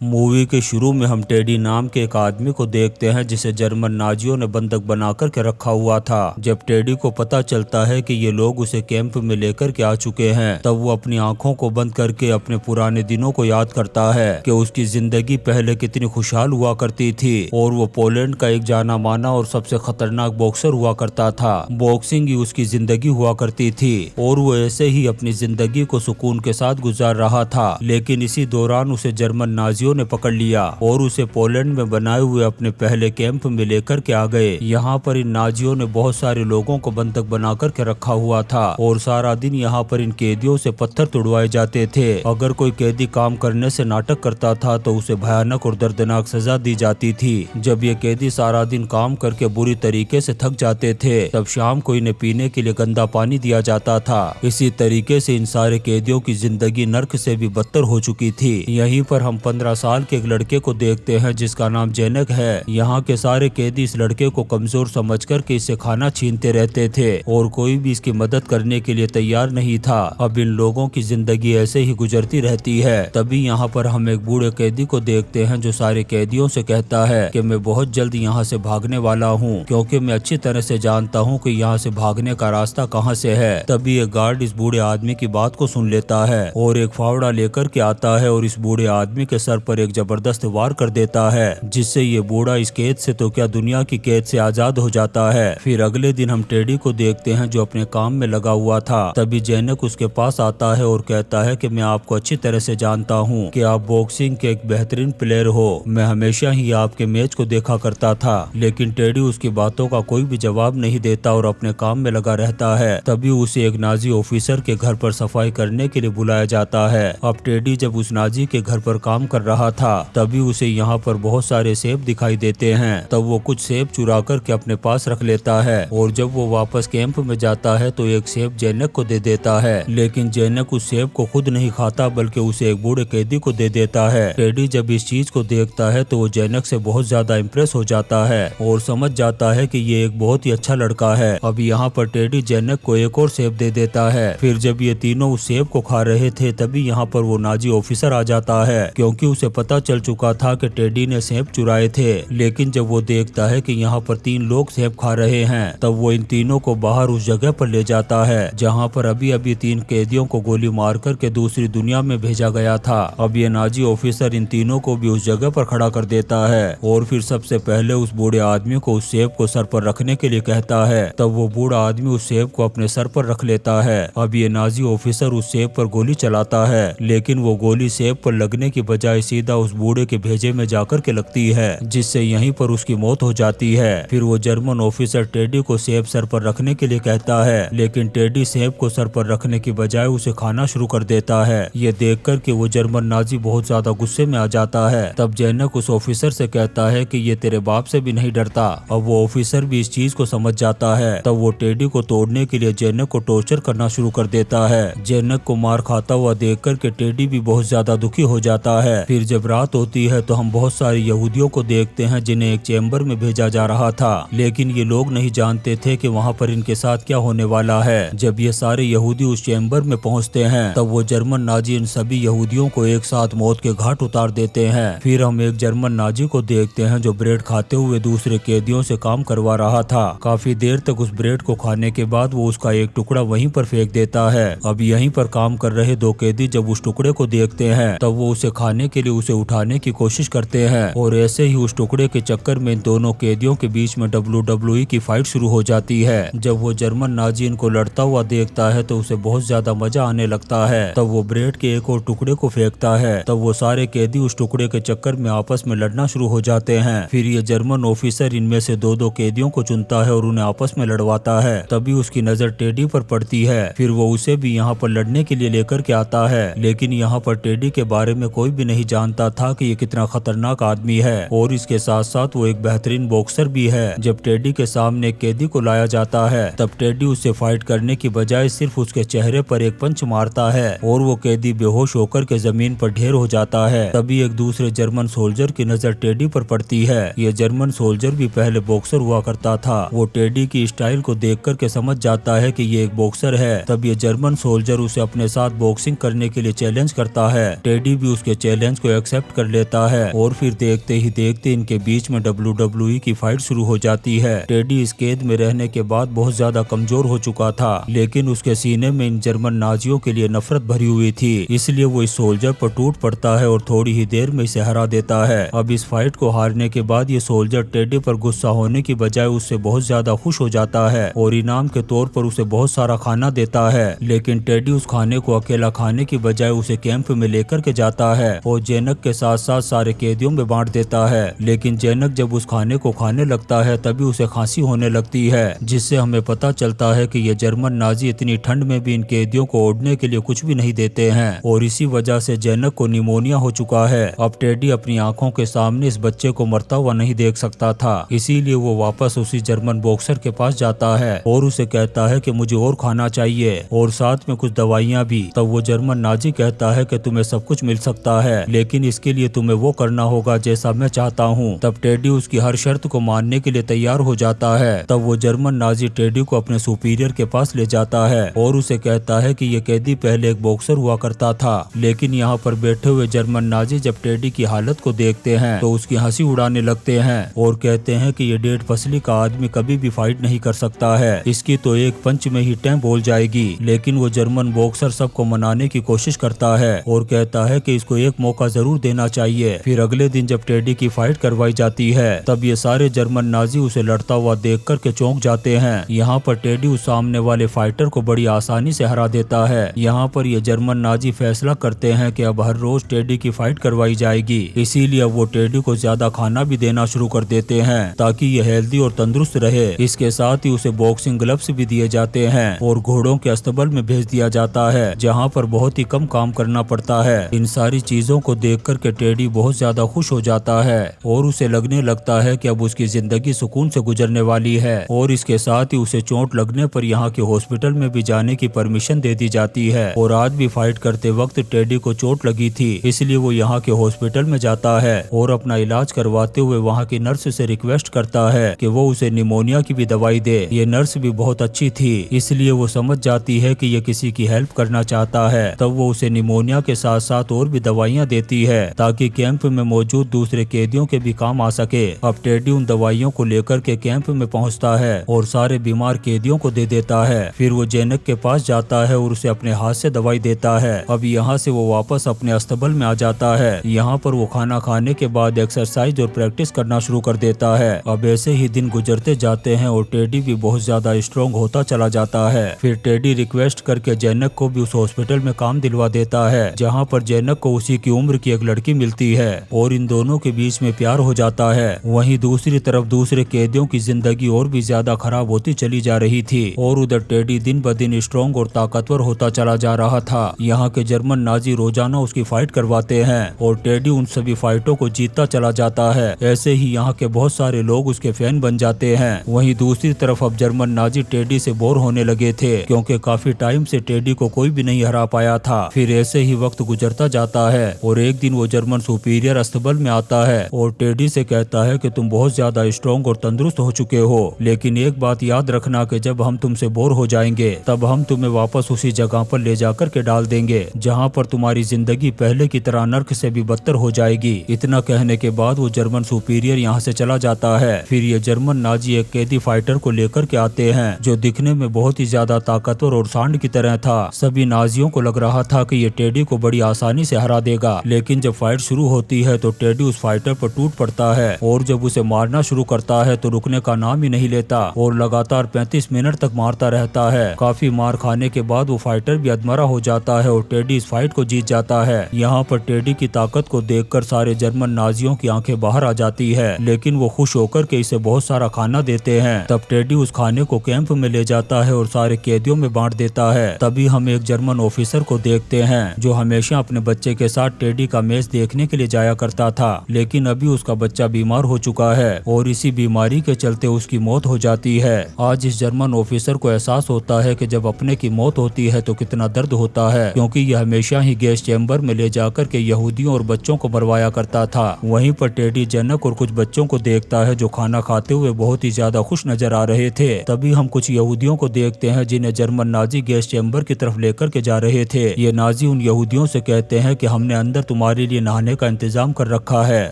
Movie के शुरू में हम टेडी नाम के एक आदमी को देखते हैं जिसे जर्मन नाजियों ने बंधक बना कर के रखा हुआ था। जब टेडी को पता चलता है कि ये लोग उसे कैंप में लेकर के आ चुके हैं, तब वो अपनी आंखों को बंद करके अपने पुराने दिनों को याद करता है कि उसकी जिंदगी पहले कितनी खुशहाल हुआ करती थी और वो पोलैंड का एक जाना माना और सबसे खतरनाक बॉक्सर हुआ करता था। बॉक्सिंग ही उसकी जिंदगी हुआ करती थी और वो ऐसे ही अपनी जिंदगी को सुकून के साथ गुजार रहा था। लेकिन इसी दौरान उसे जर्मन नाजियों ने पकड़ लिया और उसे पोलैंड में बनाए हुए अपने पहले कैंप में लेकर के आ गए। यहाँ पर इन नाजियों ने बहुत सारे लोगों को बंधक बना कर के रखा हुआ था और सारा दिन यहाँ पर इन कैदियों से पत्थर तुड़वाए जाते थे। अगर कोई कैदी काम करने से नाटक करता था तो उसे भयानक और दर्दनाक सजा दी जाती थी। जब ये कैदी सारा दिन काम करके बुरी तरीके से थक जाते थे, तब शाम को इन्हें पीने के लिए गंदा पानी दिया जाता था। इसी तरीके से इन सारे कैदियों की जिंदगी नर्क से भी बदतर हो चुकी थी। यहीं पर हम 15 साल के एक लड़के को देखते हैं जिसका नाम जेनक है। यहाँ के सारे कैदी इस लड़के को कमजोर समझकर के इससे खाना छीनते रहते थे और कोई भी इसकी मदद करने के लिए तैयार नहीं था। अब इन लोगों की जिंदगी ऐसे ही गुजरती रहती है। तभी यहाँ पर हम एक बूढ़े कैदी को देखते हैं जो सारे कैदियों से कहता है कि मैं बहुत जल्द यहाँ से भागने वाला हूँ, क्योंकि मैं अच्छी तरह से जानता हूँ कि यहाँ से भागने का रास्ता कहाँ से है। तभी एक गार्ड इस बूढ़े आदमी की बात को सुन लेता है और एक फावड़ा लेकर के आता है और इस बूढ़े आदमी के सर पर एक जबरदस्त वार कर देता है, जिससे ये बूढ़ा इस कैद से तो क्या दुनिया की कैद से आजाद हो जाता है। फिर अगले दिन हम टेडी को देखते हैं जो अपने काम में लगा हुआ था। तभी जेनक उसके पास आता है और कहता है कि मैं आपको अच्छी तरह से जानता हूँ कि आप बॉक्सिंग के एक बेहतरीन प्लेयर हो। मैं हमेशा ही आपके मैच को देखा करता था। लेकिन टेडी उसकी बातों का कोई भी जवाब नहीं देता और अपने काम में लगा रहता है। तभी उसे एक नाजी ऑफिसर के घर पर सफाई करने के लिए बुलाया जाता है। अब टेडी जब उस नाजी के घर पर काम कर रहा था, तभी उसे यहाँ पर बहुत सारे सेब दिखाई देते हैं। तब वो कुछ सेब चुरा कर के अपने पास रख लेता है और जब वो वापस कैंप में जाता है तो एक सेब जेनक को दे देता है। लेकिन जेनक उस सेब को खुद नहीं खाता बल्कि उसे एक बूढ़े कैदी को दे देता है। टेडी जब इस चीज को देखता है तो वो जेनक से बहुत ज्यादा इम्प्रेस हो जाता है और समझ जाता है कि ये एक बहुत ही अच्छा लड़का है। अब यहाँ पर टेडी जेनक को एक और सेब दे देता है। फिर जब ये तीनों उस सेब को खा रहे थे, तभी यहाँ पर वो नाजी ऑफिसर आ जाता है, क्योंकि उसे पता चल चुका था कि टेडी ने सेब चुराए थे। लेकिन जब वो देखता है कि यहाँ पर 3 लोग सेब खा रहे हैं, तब वो इन तीनों को बाहर उस जगह पर ले जाता है जहाँ पर अभी अभी 3 कैदियों को गोली मार कर के दूसरी दुनिया में भेजा गया था। अब ये नाजी ऑफिसर इन तीनों को भी उस जगह पर खड़ा कर देता है और फिर सबसे पहले उस बूढ़े आदमी को उस सेब को सर पर रखने के लिए कहता है। तब वो बूढ़ा आदमी उस सेब को अपने सर पर रख लेता है। अब ये नाजी ऑफिसर उस सेब पर गोली चलाता है, लेकिन वो गोली सेब पर लगने की बजाय सीधा उस बूढ़े के भेजे में जाकर के लगती है, जिससे यहीं पर उसकी मौत हो जाती है। फिर वो जर्मन ऑफिसर टेडी को सेब सर पर रखने के लिए कहता है, लेकिन टेडी सेब को सर पर रखने की बजाय उसे खाना शुरू कर देता है। ये देखकर कि वो जर्मन नाजी बहुत ज्यादा गुस्से में आ जाता है। तब जेनक उस ऑफिसर से कहता है कि ये तेरे बाप से भी नहीं डरता। अब वो ऑफिसर भी इस चीज को समझ जाता है। तब वो टेडी को तोड़ने के लिए जेनक को टॉर्चर करना शुरू कर देता है। जेनक को मार खाता हुआ देखकर के टेडी भी बहुत ज्यादा दुखी हो जाता है। फिर जब रात होती है तो हम बहुत सारे यहूदियों को देखते हैं जिन्हें एक चैम्बर में भेजा जा रहा था, लेकिन ये लोग नहीं जानते थे कि वहाँ पर इनके साथ क्या होने वाला है। जब ये सारे यहूदी उस चैम्बर में पहुँचते हैं, तब वो जर्मन नाजी इन सभी यहूदियों को एक साथ मौत के घाट उतार देते हैं। फिर हम एक जर्मन नाजी को देखते हैं जो ब्रेड खाते हुए दूसरे कैदियों से काम करवा रहा था। काफी देर तक उस ब्रेड को खाने के बाद वो उसका एक टुकड़ा वहीं पर फेंक देता है। अब यहीं पर काम कर रहे 2 कैदी जब उस टुकड़े को देखते हैं, तब वो उसे खाने के लिए उसे उठाने की कोशिश करते हैं और ऐसे ही उस टुकड़े के चक्कर में इन दोनों कैदियों के बीच में WWE की फाइट शुरू हो जाती है। जब वो जर्मन नाजी इनको लड़ता हुआ देखता है तो उसे बहुत ज्यादा मजा आने लगता है। तब वो ब्रेड के एक और टुकड़े को फेंकता है। तब वो सारे कैदी उस टुकड़े के चक्कर में आपस में लड़ना शुरू हो जाते हैं। फिर ये जर्मन ऑफिसर इनमें से 2 कैदियों को चुनता है और उन्हें आपस में लड़वाता है। तभी उसकी नजर टेडी पर पड़ती है। फिर वो उसे भी यहाँ पर लड़ने के लिए लेकर के आता है, लेकिन यहाँ पर टेडी के बारे में कोई भी नहीं जानता था कि ये कितना खतरनाक आदमी है और इसके साथ साथ वो एक बेहतरीन बॉक्सर भी है। जब टेडी के सामने एक कैदी को लाया जाता है, तब टेडी उससे फाइट करने की बजाय सिर्फ उसके चेहरे पर एक पंच मारता है और वो कैदी बेहोश होकर के जमीन पर ढेर हो जाता है। तभी एक दूसरे जर्मन सोल्जर की नजर टेडी पर पड़ती है। ये जर्मन सोल्जर भी पहले बॉक्सर हुआ करता था। वो टेडी की स्टाइल को देख कर के समझ जाता है कि ये एक बॉक्सर है। तब ये जर्मन सोल्जर उसे अपने साथ बॉक्सिंग करने के लिए चैलेंज करता है। टेडी भी उसके चैलेंज को को एक्सेप्ट कर लेता है और फिर देखते ही देखते इनके बीच में WWE की फाइट शुरू हो जाती है। टेडी इस कैद में रहने के बाद बहुत ज्यादा कमजोर हो चुका था, लेकिन उसके सीने में इन जर्मन नाजियों के लिए नफरत भरी हुई थी, इसलिए वो इस सोल्जर पर टूट पड़ता है और थोड़ी ही देर में इसे हरा देता है। अब इस फाइट को हारने के बाद ये सोल्जर टेडी पर गुस्सा होने की बजाय उससे बहुत ज्यादा खुश हो जाता है और इनाम के तौर पर उसे बहुत सारा खाना देता है। लेकिन टेडी उस खाने को अकेला खाने की बजाय उसे कैंप में लेकर के जाता है और जेनक के साथ साथ सारे कैदियों में बांट देता है। लेकिन जेनक जब उस खाने को खाने लगता है तभी उसे खांसी होने लगती है, जिससे हमें पता चलता है कि ये जर्मन नाजी इतनी ठंड में भी इन कैदियों को ओढ़ने के लिए कुछ भी नहीं देते हैं और इसी वजह से जेनक को निमोनिया हो चुका है। अब टेडी अपनी आंखों के सामने इस बच्चे को मरता हुआ नहीं देख सकता था, इसीलिए वो वापस उसी जर्मन बॉक्सर के पास जाता है और उसे कहता है कि मुझे और खाना चाहिए और साथ में कुछ दवाइयाँ भी। तब वो जर्मन नाजी कहता है कि तुम्हें सब कुछ मिल सकता है, लेकिन इसके लिए तुम्हें वो करना होगा जैसा मैं चाहता हूँ। तब टेडी उसकी हर शर्त को मानने के लिए तैयार हो जाता है। तब वो जर्मन नाजी टेडी को अपने सुपीरियर के पास ले जाता है और उसे कहता है कि ये कैदी पहले एक बॉक्सर हुआ करता था, लेकिन यहाँ पर बैठे हुए जर्मन नाजी जब टेडी की हालत को देखते हैं तो उसकी हंसी उड़ाने लगते हैं और कहते हैं कि ये 1.5 फसली का आदमी कभी भी फाइट नहीं कर सकता है, इसकी तो एक पंच में ही टैं बोल जाएगी। लेकिन वो जर्मन बॉक्सर सबको मनाने की कोशिश करता है और कहता है कि इसको एक मौका जरूर देना चाहिए। फिर अगले दिन जब टेडी की फाइट करवाई जाती है तब ये सारे जर्मन नाजी उसे लड़ता हुआ देख कर के चौंक जाते हैं। यहाँ पर टेडी उस सामने वाले फाइटर को बड़ी आसानी से हरा देता है। यहाँ पर ये जर्मन नाजी फैसला करते हैं कि अब हर रोज टेडी की फाइट करवाई जाएगी, इसीलिए अब वो टेडी को ज्यादा खाना भी देना शुरू कर देते हैं ताकि ये हेल्दी और तंदुरुस्त रहे। इसके साथ ही उसे बॉक्सिंग ग्लव्स भी दिए जाते हैं और घोड़ों के अस्तबल में भेज दिया जाता है जहाँ पर बहुत ही कम काम करना पड़ता है। इन सारी चीजों को देख कर के टेडी बहुत ज्यादा खुश हो जाता है और उसे लगने लगता है कि अब उसकी जिंदगी सुकून से गुजरने वाली है और इसके साथ ही उसे चोट लगने पर यहाँ के हॉस्पिटल में भी जाने की परमिशन दे दी जाती है। और आज भी फाइट करते वक्त टेडी को चोट लगी थी, इसलिए वो यहाँ के हॉस्पिटल में जाता है और अपना इलाज करवाते हुए वहाँ की नर्स से रिक्वेस्ट करता है कि वो उसे निमोनिया की भी दवाई दे। ये नर्स भी बहुत अच्छी थी, इसलिए वो समझ जाती है कि ये किसी की हेल्प करना चाहता है। तब वो उसे निमोनिया के साथ साथ और भी दवाइयाँ देती है ताकि कैंप में मौजूद दूसरे कैदियों के भी काम आ सके। अब टेडी उन दवाइयों को लेकर के कैंप में पहुंचता है और सारे बीमार कैदियों को दे देता है। फिर वो जेनक के पास जाता है और उसे अपने हाथ से दवाई देता है। अब यहाँ से वो वापस अपने अस्तबल में आ जाता है। यहाँ पर वो खाना खाने के बाद एक्सरसाइज और प्रैक्टिस करना शुरू कर देता है। अब ऐसे ही दिन गुजरते जाते हैं और टेडी भी बहुत ज्यादा स्ट्रॉन्ग होता चला जाता है। फिर टेडी रिक्वेस्ट करके जेनक को भी उस हॉस्पिटल में काम दिलवा देता है जहाँ पर जेनक को उसी की उम्र की एक लड़की मिलती है और इन दोनों के बीच में प्यार हो जाता है। वहीं दूसरी तरफ दूसरे कैदियों की जिंदगी और भी ज्यादा खराब होती चली जा रही थी और उधर टेडी दिन ब दिन स्ट्रॉन्ग और ताकतवर होता चला जा रहा था। यहाँ के जर्मन नाजी रोजाना उसकी फाइट करवाते हैं और टेडी उन सभी फाइटों को जीतता चला जाता है। ऐसे ही यहाँ के बहुत सारे लोग उसके फैन बन जाते हैं। वहीं दूसरी तरफ अब जर्मन नाजी टेडी से बोर होने लगे थे क्योंकि काफी टाइम से टेडी को कोई भी नहीं हरा पाया था। फिर ऐसे ही वक्त गुजरता जाता है और एक दिन वो जर्मन सुपीरियर अस्तबल में आता है और टेडी से कहता है कि तुम बहुत ज्यादा स्ट्रॉन्ग और तंदुरुस्त हो चुके हो, लेकिन एक बात याद रखना कि जब हम तुमसे बोर हो जाएंगे तब हम तुम्हें वापस उसी जगह पर ले जाकर के डाल देंगे जहाँ पर तुम्हारी जिंदगी पहले की तरह नर्क से भी बदतर हो जाएगी। इतना कहने के बाद वो जर्मन सुपीरियर यहाँ से चला जाता है। फिर ये जर्मन नाजी एक कैदी फाइटर को लेकर के आते हैं जो दिखने में बहुत ही ज्यादा ताकतवर और सांड की तरह था। सभी नाजियों को लग रहा था कि ये टेडी को बड़ी आसानी से हरा देगा, लेकिन जब फाइट शुरू होती है तो टेडी उस फाइटर पर टूट पड़ता है और जब उसे मारना शुरू करता है तो रुकने का नाम ही नहीं लेता और लगातार 35 मिनट तक मारता रहता है। काफी मार खाने के बाद वो फाइटर भी अधमरा हो जाता है और टेडी इस फाइट को जीत जाता है। यहाँ पर टेडी की ताकत को देखकर सारे जर्मन नाजियों की आंखें बाहर आ जाती है, लेकिन वो खुश होकर के इसे बहुत सारा खाना देते हैं। तब टेडी उस खाने को कैंप में ले जाता है और सारे कैदियों में बांट देता है। तभी हम एक जर्मन ऑफिसर को देखते हैं जो हमेशा अपने बच्चे के साथ टेडी का मैच देखने के लिए जाया करता था, लेकिन अभी उसका बच्चा बीमार हो चुका है और इसी बीमारी के चलते उसकी मौत हो जाती है। आज इस जर्मन ऑफिसर को एहसास होता है कि जब अपने की मौत होती है तो कितना दर्द होता है, क्योंकि यह हमेशा ही गैस चैम्बर में ले जाकर के यहूदियों और बच्चों को मरवाया करता था। वहीं पर टेडी जेनक और कुछ बच्चों को देखता है जो खाना खाते हुए बहुत ही ज्यादा खुश नजर आ रहे थे। तभी हम कुछ यहूदियों को देखते हैं जिन्हें जर्मन नाजी गैस चैम्बर की तरफ लेकर के जा रहे थे। ये नाजी उन यहूदियों से कहते हैं कि हमने अंदर तुम्हारे लिए नहाने का इंतजाम कर रखा है।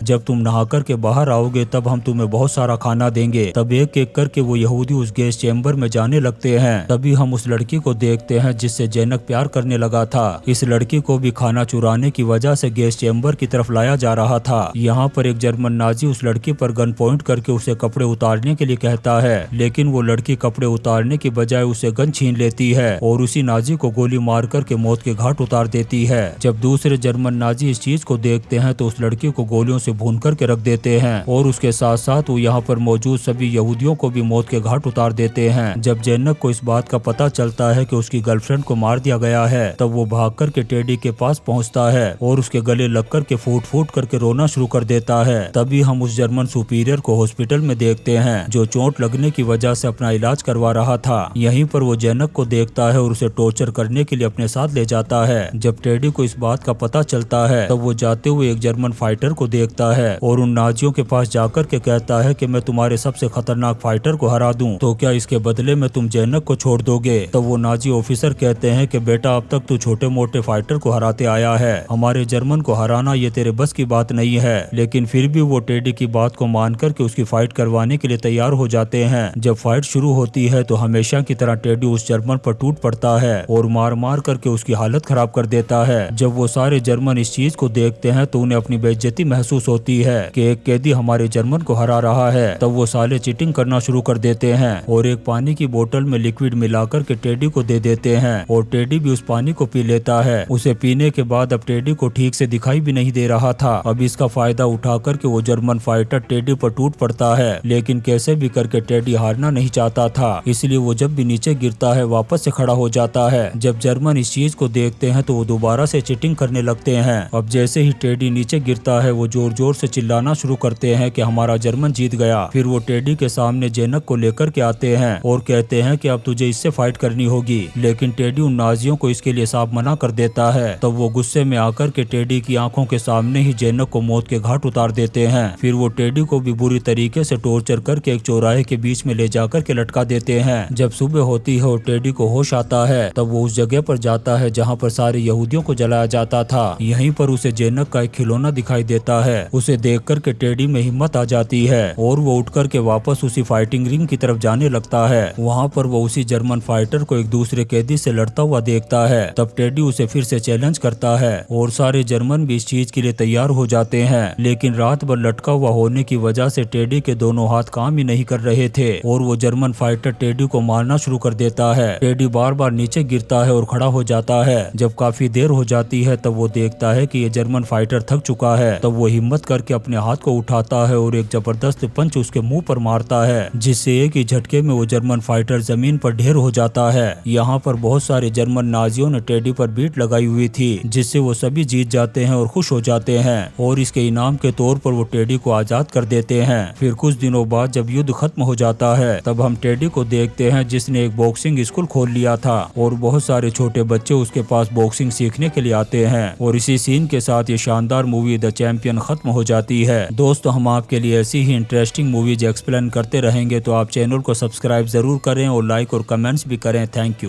जब तुम नहा कर के बाहर आओगे तब हम तुम्हें बहुत सारा खाना देंगे। तब एक एक करके वो यहूदी उस गैस चेम्बर में जाने लगते हैं। तभी हम उस लड़की को देखते हैं जिससे जैनक प्यार करने लगा था। इस लड़की को भी खाना चुराने की वजह से गैस चेम्बर की तरफ लाया जा रहा था। यहाँ पर एक जर्मन नाजी उस लड़की पर गन पॉइंट करके उसे कपड़े उतारने के लिए कहता है, लेकिन वो लड़की कपड़े उतारने की बजाय उसे गन छीन लेती है और उसी नाजी को गोली मार करके मौत के घाट उतार देती है। जब दूसरे जर्मन नाजी इस चीज को देखते हैं तो उस लड़की को गोलियों से भून करके रख देते हैं और उसके साथ साथ वो यहाँ पर मौजूद सभी यहूदियों को भी मौत के घाट उतार देते हैं। जब जैनक को इस बात का पता चलता है कि उसकी गर्लफ्रेंड को मार दिया गया है तब वो भाग कर के टेडी के पास पहुँचता है और उसके गले लग कर के फूट फूट करके रोना शुरू कर देता है। तभी हम उस जर्मन सुपीरियर को हॉस्पिटल में देखते हैं जो चोट लगने की वजह से अपना इलाज करवा रहा था। यहीं पर वो जैनक को देखता है और उसे टॉर्चर करने के लिए अपने साथ ले जाता है। जब टेडी को इस बात का पता चलता है तब वो जाते हुए एक जर्मन फाइटर को देखता है और उन नाजियों के पास जाकर के कहता है कि मैं तुम्हारे सबसे खतरनाक फाइटर को हरा दूं तो क्या इसके बदले में तुम जैनक को छोड़ दोगे। तब वो नाजी ऑफिसर कहते हैं कि बेटा अब तक तू छोटे मोटे फाइटर को हराते आया है, हमारे जर्मन को हराना ये तेरे बस की बात नहीं है। लेकिन फिर भी वो टेडी की बात को मान करके उसकी फाइट करवाने के लिए तैयार हो जाते हैं। जब फाइट शुरू होती है तो हमेशा की तरह टेडी उस जर्मन पर टूट पड़ता है और मार मार करके उसकी हालत खराब कर देता है। जब वो सारे जर्मन इस चीज को देखते हैं तो उन्हें अपनी बेइज्जती महसूस होती है कि एक कैदी हमारे जर्मन को हरा रहा है। तब वो साले चीटिंग करना शुरू कर देते हैं और एक पानी की बोतल में लिक्विड मिलाकर के टेडी को दे देते हैं और टेडी भी उस पानी को पी लेता है। उसे पीने के बाद अब टेडी को ठीक से दिखाई भी नहीं दे रहा था। अब इसका फायदा उठा करके वो जर्मन फाइटर टेडी पर टूट पड़ता है, लेकिन कैसे भी करके टेडी हारना नहीं चाहता था, इसलिए वो जब भी नीचे गिरता है वापस से खड़ा हो जाता है। जब जर्मन इस चीज को देखते हैं तो वो दोबारा से चीटिंग करने लगते हैं। अब जैसे ही टेडी नीचे गिरता है वो जोर जोर से चिल्लाना शुरू करते हैं कि हमारा जर्मन जीत गया। फिर वो टेडी के सामने जैनक को लेकर के आते हैं और कहते हैं कि अब तुझे इससे फाइट करनी होगी, लेकिन टेडी उन नाजियों को इसके लिए साफ मना कर देता है। तब वो गुस्से में आकर के टेडी की आंखों के सामने ही जैनक को मौत के घाट उतार देते हैं। फिर वो टेडी को भी बुरी तरीके से टॉर्चर करके एक चौराहे के बीच में ले जाकर के लटका देते हैं। जब सुबह होती है और टेडी को होश आता है तब वो उस जगह पर जाता है जहाँ पर सारे यहूदियों को जलाया जाता था। यहीं पर उसे जैनक का एक खिलौना दिखाई देता है। उसे देख कर के टेडी में हिम्मत आ जाती है और वो उठ कर के वापस उसी फाइटिंग रिंग की तरफ जाने लगता है। वहाँ पर वो उसी जर्मन फाइटर को एक दूसरे कैदी से लड़ता हुआ देखता है। तब टेडी उसे फिर से चैलेंज करता है और सारे जर्मन भी इस चीज के लिए तैयार हो जाते हैं, लेकिन रात भर लटका हुआ होने की वजह से टेडी के दोनों हाथ काम ही नहीं कर रहे थे और वो जर्मन फाइटर टेडी को मारना शुरू कर देता है। टेडी बार बार नीचे गिरता है और खड़ा हो जाता है। जब काफी देर हो जाती है तब वो देखता है कि ये जर्मन फाइटर थक चुका है। तब वो हिम्मत करके अपने हाथ को उठाता है और एक जबरदस्त पंच उसके मुंह पर मारता है, जिससे एक ही झटके में वो जर्मन फाइटर जमीन पर ढेर हो जाता है। यहाँ पर बहुत सारे जर्मन नाजियों ने टेडी पर बीट लगाई हुई थी, जिससे वो सभी जीत जाते हैं और खुश हो जाते हैं और इसके इनाम के तौर पर वो टेडी को आजाद कर देते हैं। फिर कुछ दिनों बाद जब युद्ध खत्म हो जाता है तब हम टेडी को देखते हैं जिसने एक बॉक्सिंग स्कूल खोल लिया था और बहुत सारे छोटे बच्चे उसके पास बॉक्सिंग सीखने के लिए आते हैं और इसी सीन के साथ ये शानदार मूवी द चैंपियन खत्म हो जाती है। दोस्तों, हम आपके लिए ऐसी ही इंटरेस्टिंग मूवीज एक्सप्लेन करते रहेंगे, तो आप चैनल को सब्सक्राइब जरूर करें और लाइक और कमेंट्स भी करें। Thank you.